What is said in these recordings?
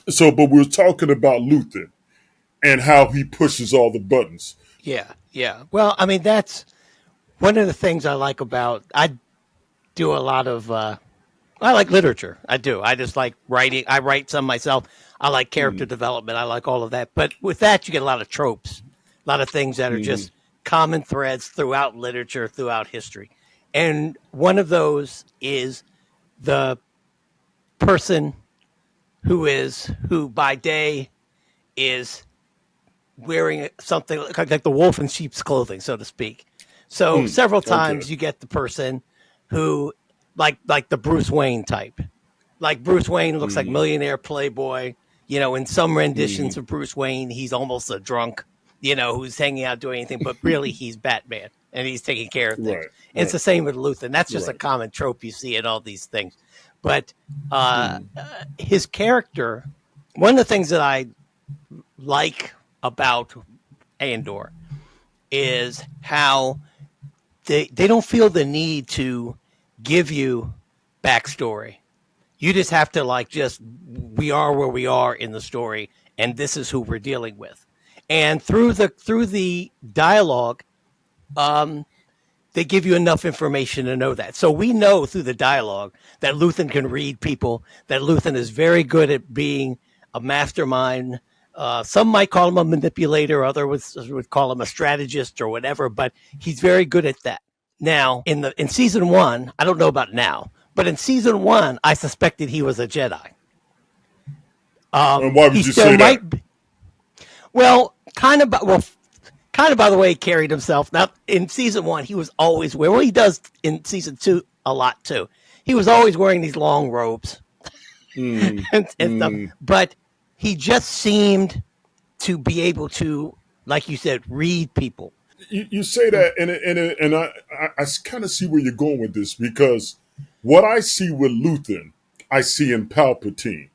So, but we were talking about Luther and how he pushes all the buttons. Yeah, yeah. Well, I mean, that's one of the things I like about. I do a lot of. I like literature. I do. I just like writing. I write some myself. I like character Mm, development. I like all of that. But with that, you get a lot of tropes, a lot of things that are mm-hmm, just common threads throughout literature, throughout history. And one of those is the person who by day is wearing something like the wolf in sheep's clothing, so to speak. So several okay. times you get the person who, like the Bruce Wayne type. Like Bruce Wayne looks like Mm, millionaire playboy. In some renditions mm, of Bruce Wayne, he's almost a drunk. Who's hanging out doing anything, but really he's Batman and he's taking care of things. right, And it's right, the same with Luther. And that's just a right. common trope you see in all these things. But Mm, his character, one of the things that I like about Andor is how they don't feel the need to give you backstory. You just have to just we are where we are in the story, and this is who we're dealing with. And through the dialogue, um, they give you enough information to know that. So we know through the dialogue that Luthen can read people, that Luthen is very good at being a mastermind. Some might call him a manipulator, others would call him a strategist or whatever, but he's very good at that. Now, in season one, I don't know about now, but in season one, I suspected he was a Jedi. and why He would you still say that? might be, well, kind of by the way he carried himself. Now in season one, he was always wearing. Well, he does in season two a lot too. He was always wearing these long robes Mm, and stuff, mm. but he just seemed to be able to, like you said, read people. You say that, and I kind of see where you're going with this because what I see with Luthen, I see in Palpatine.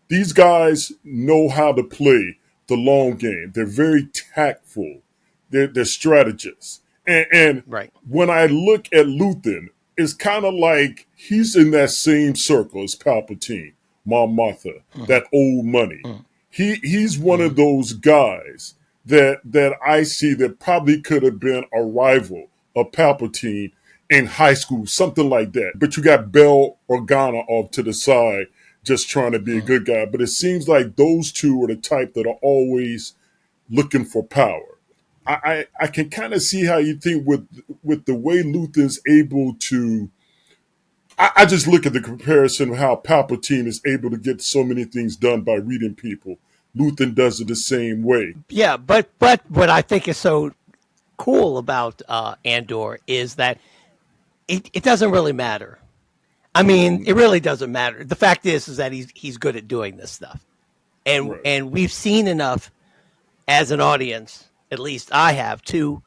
These guys know how to play the long game. They're very tactful. They're strategists. And Right. when I look at Luthen, it's kind of like he's in that same circle as Palpatine, Mom Martha, Mm-hmm. that old money. He's one Mm-hmm. of those guys that I see that probably could have been a rival of Palpatine in high school, something like that. But you got Bell Organa off to the side just trying to be a Mm-hmm. good guy. But it seems like those two are the type that are always looking for power. I can kind of see how you think with the way Luther's able to. I just look at the comparison of how Palpatine is able to get so many things done by reading people. Luther does it the same way. Yeah, but what I think is so cool about Andor is that it doesn't really matter. I mean, Mm-hmm. it really doesn't matter. The fact is that he's good at doing this stuff, and Right. and we've seen enough as an audience, at least I have, to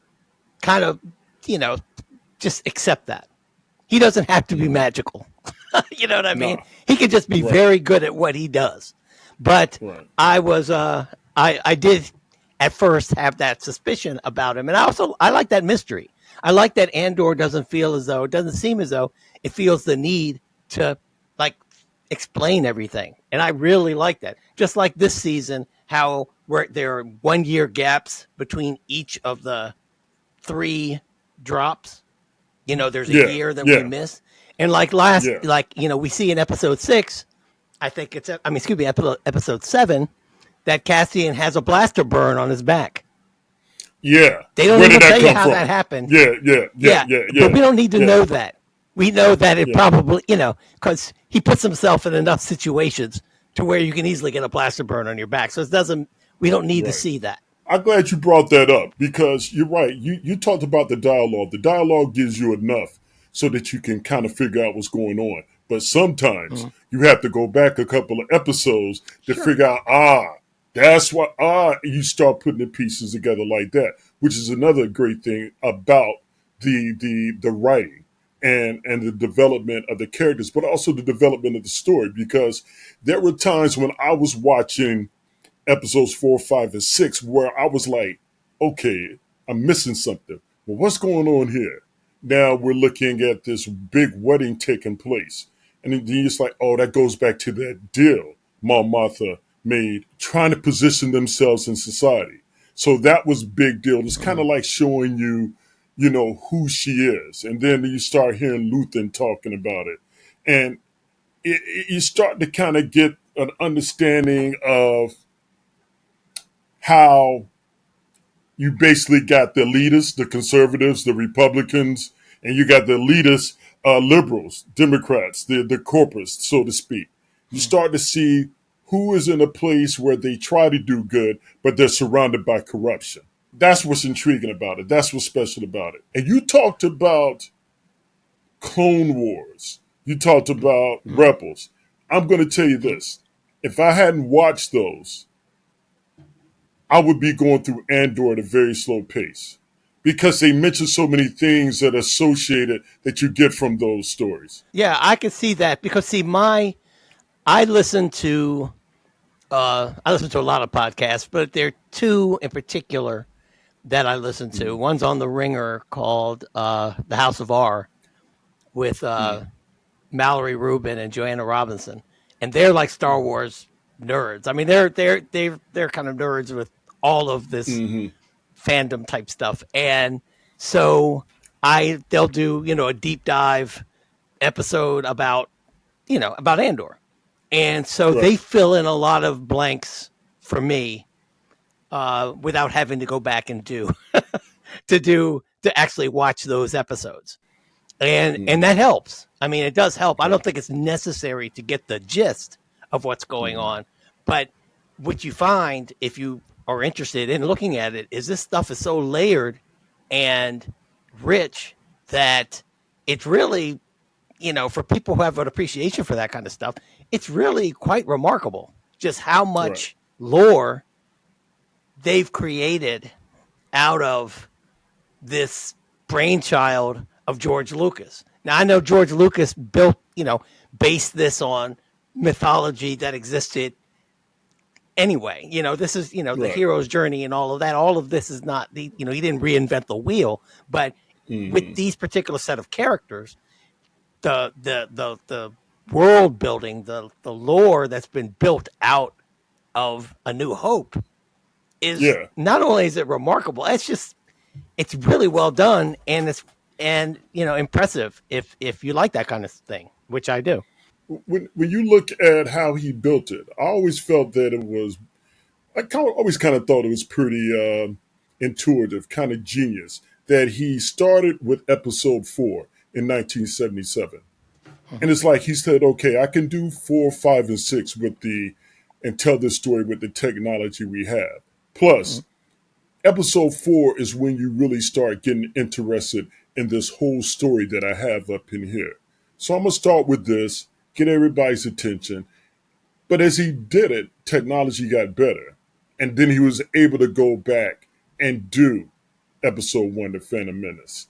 kind of, you know, just accept that. He doesn't have to be Mm-hmm. magical. You know what I mean? Nah. He can just be Right. very good at what he does. But Right. I was I did at first have that suspicion about him. And I like that mystery. I like that Andor doesn't seem as though it feels the need to like explain everything. And I really like that. Just like this season, how there are 1 year gaps between each of the three drops. There's a Yeah. year that we Yeah. miss. And like Yeah. we see in episode 6, I think excuse me, episode 7, that Cassian has a blaster burn on his back. Yeah. They don't Where did even that tell you come how that from? happened. Yeah. Yeah. Yeah. Yeah, Yeah. but Yeah. we don't need to Yeah. know that. We know that it Yeah. probably, because he puts himself in enough situations to where you can easily get a blaster burn on your back. So we don't need to Right. see that. I'm glad you brought that up because you're right. You talked about the dialogue. The dialogue gives you enough so that you can kind of figure out what's going on. But sometimes Mhm. you have to go back a couple of episodes to Sure. figure out, that's what, you start putting the pieces together like that, which is another great thing about the writing and the development of the characters, but also the development of the story. Because there were times when I was watching episodes 4, 5, and 6 where I was like, okay, I'm missing something. Well, what's going on here? Now we're looking at this big wedding taking place. And then you're just like, oh, that goes back to that deal Mom Martha made trying to position themselves in society. So that was a big deal. It's kind of like showing you, who she is. And then you start hearing Luthen talking about it. And you start to kind of get an understanding of how you basically got the elitists, the conservatives, the Republicans, and you got the elitists, liberals, Democrats, the corporates, so to speak. You start to see who is in a place where they try to do good, but they're surrounded by corruption. That's what's intriguing about it. That's what's special about it. And you talked about Clone Wars. You talked about Rebels. I'm going to tell you this. If I hadn't watched those, I would be going through Andor at a very slow pace because they mention so many things that are associated that you get from those stories. Yeah, I can see that because I listen to I listen to a lot of podcasts, but there are two in particular that I listen to. One's on the Ringer called The House of R with Mallory Rubin and Joanna Robinson, and they're like Star Wars nerds. I mean, they're kind of nerds with all of this fandom type stuff, and so they'll do a deep dive episode about Andor, and so Right. they fill in a lot of blanks for me without having to go back and to actually watch those episodes. And that helps. I mean, it does help. I don't think it's necessary to get the gist of what's going on, but what you find if you are interested in looking at it is this stuff is so layered and rich that it's really, for people who have an appreciation for that kind of stuff, it's really quite remarkable just how much lore they've created out of this brainchild of George Lucas. Now, I know George Lucas based this on mythology that existed anyway. This is, the hero's journey and all of that. All of this is not he didn't reinvent the wheel, but with these particular set of characters, the world building, the lore that's been built out of A New Hope is not only is it remarkable, it's really well done, and it's impressive if you like that kind of thing, which I do. When you look at how he built it, I always felt that it was, always kind of thought it was pretty intuitive, kind of genius, that he started with episode 4 in 1977. And it's like he said, okay, I can do 4, 5, and 6 and tell this story with the technology we have. Plus, episode 4 is when you really start getting interested in this whole story that I have up in here. So I'm going to start with this, get everybody's attention. But as he did it, technology got better. And then he was able to go back and do episode 1, The Phantom Menace.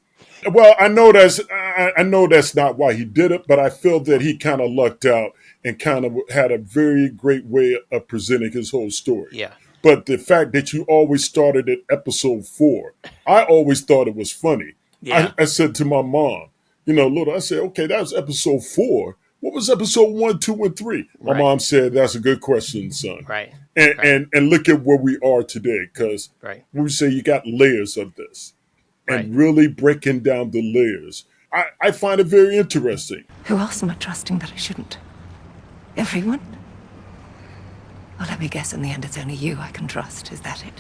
Well, I know that's not why he did it, but I feel that he kind of lucked out and kind of had a very great way of presenting his whole story. Yeah. But the fact that you always started at episode 4, I always thought it was funny. Yeah. I said to my mom, little, I said, okay, that was episode 4. What was episode 1, 2, and 3? My mom said, that's a good question, son. Right. And look at where we are today, because when we say you got layers of this and really breaking down the layers, I find it very interesting. Who else am I trusting that I shouldn't? Everyone? Well, let me guess, in the end, it's only you I can trust. Is that it?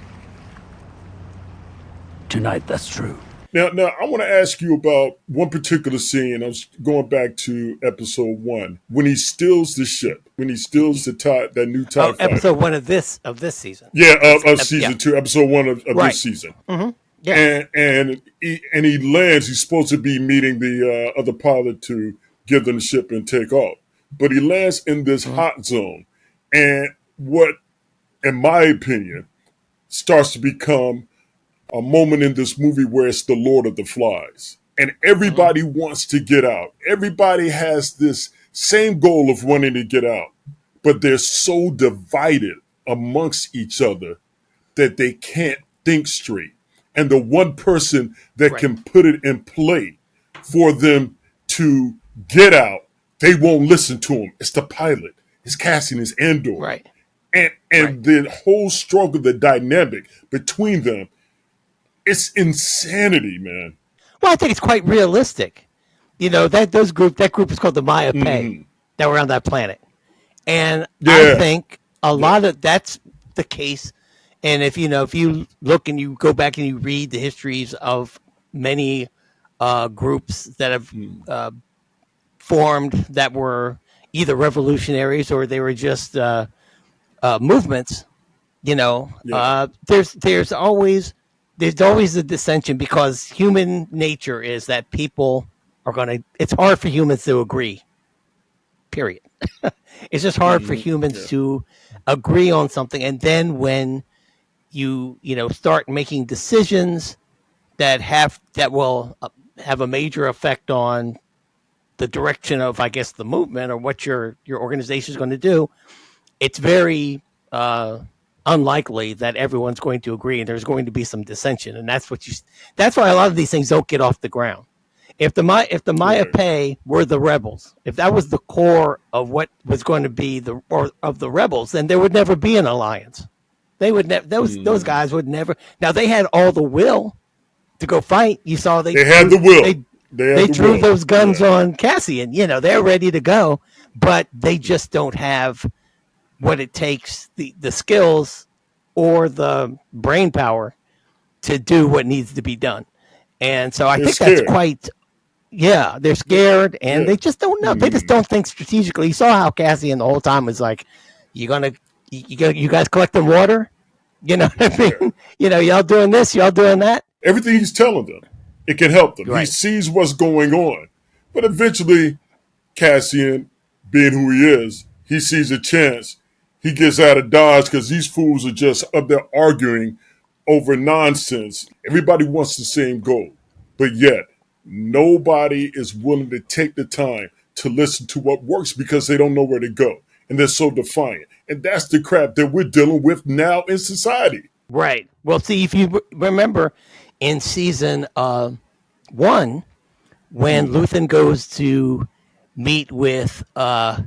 Tonight, that's true. Now, I want to ask you about one particular scene. I was going back to episode 1 when he steals the ship, when he steals that new TIE fighter. Episode 1 of this season. Yeah, of season 2, episode 1 of this season. Mm-hmm. Yeah. And he lands. He's supposed to be meeting the other pilot to give them the ship and take off, but he lands in this hot zone, and what, in my opinion, starts to become a moment in this movie where it's the Lord of the Flies. And everybody wants to get out. Everybody has this same goal of wanting to get out. But they're so divided amongst each other that they can't think straight. And the one person that can put it in play for them to get out, they won't listen to him. It's the pilot. It's Cassian, it's Andor. Right. and the whole struggle, the dynamic between them, it's insanity, man. Well, I think it's quite realistic. That group is called the Maya Pei that were on that planet. And I Yeah, think a lot of that's the case. And if you look and you go back and you read the histories of many groups that have formed that were either revolutionaries or they were just movements, there's always a dissension because human nature is that people are it's hard for humans to agree, period. It's just hard for humans to agree on something. And then when you start making decisions that will have a major effect on the direction of, I guess, the movement or what your organization is going to do, it's very unlikely that everyone's going to agree, and there's going to be some dissension, and that's why a lot of these things don't get off the ground. If the Maya Pei were the rebels, if that was the core of what was going to be of the rebels, then there would never be an alliance. They would those guys would never. Now they had all the will to go fight. You saw they had the will. They drew those guns on Cassian. They're ready to go, but they just don't have what it takes, the skills or the brain power to do what needs to be done. And so I think that's quite. Yeah, they're scared and they just don't know. They just don't think strategically. You saw how Cassian the whole time was like, you guys collecting water? You know what I mean? Y'all doing this, y'all doing that. Everything he's telling them, it can help them. Right. He sees what's going on. But eventually, Cassian, being who he is, he sees a chance. He gets out of Dodge because these fools are just up there arguing over nonsense. Everybody wants the same goal. But yet, nobody is willing to take the time to listen to what works because they don't know where to go. And they're so defiant. And that's the crap that we're dealing with now in society. Right. Well, see, if you remember in season 1, when Luthen goes to meet with Saul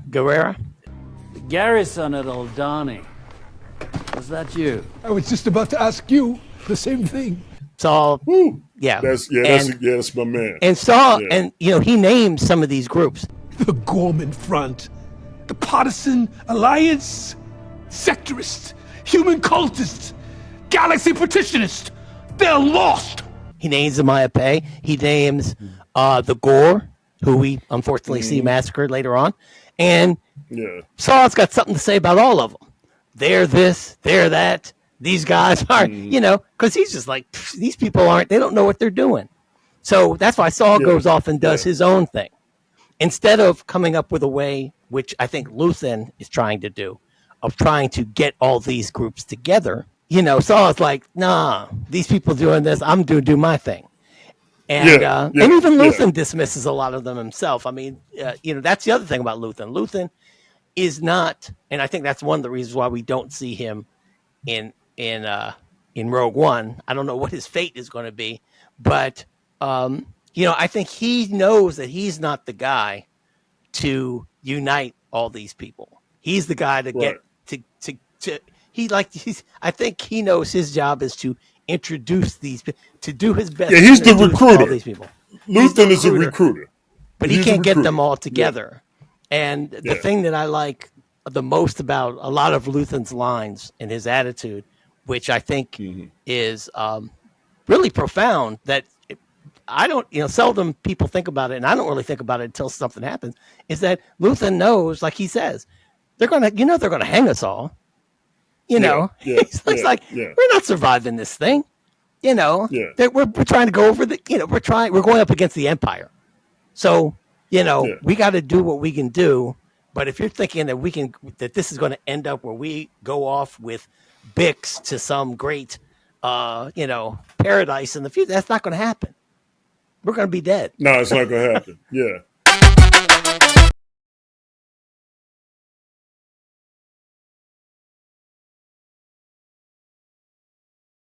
Guerrera. The garrison at Aldani. Was that you? I was just about to ask you the same thing. Saul. Yeah. That's my man. And Saul, and he named some of these groups. The Gorman Front, the Partisan Alliance, Sectorists, Human Cultists, Galaxy Petitionists. They're lost. He names the Maya Pei. He names the Gore, who we unfortunately see massacred later on. And Saul's got something to say about all of them. They're this, they're that. These guys are, because he's just like, these people they don't know what they're doing. So that's why Saul goes off and does his own thing. Instead of coming up with a way, which I think Luthen is trying to do, of trying to get all these groups together, Saul's like, nah, these people doing this, I'm going to do my thing. And and even Luthen dismisses a lot of them himself. I mean, that's the other thing about Luthen. Luthen is not, and I think that's one of the reasons why we don't see him in Rogue One. I don't know what his fate is going to be, but I think he knows that he's not the guy to unite all these people. He's the guy to get to I think he knows his job is to introduce these, to do his best. Yeah, he's the recruiter. All these people. Luthen is a recruiter, but he can't get them all together. And the thing that I like the most about a lot of Luthen's lines and his attitude, which I think is really profound, that I don't, seldom people think about it, and I don't really think about it until something happens, is that Luthen knows, like he says, they're gonna hang us all. He's like, we're not surviving this thing. We're trying to go over we're going up against the Empire. So, we got to do what we can do. But if you're thinking that this is going to end up where we go off with Bix to some great, paradise in the future, that's not going to happen. We're going to be dead. No, it's not going to happen. Yeah.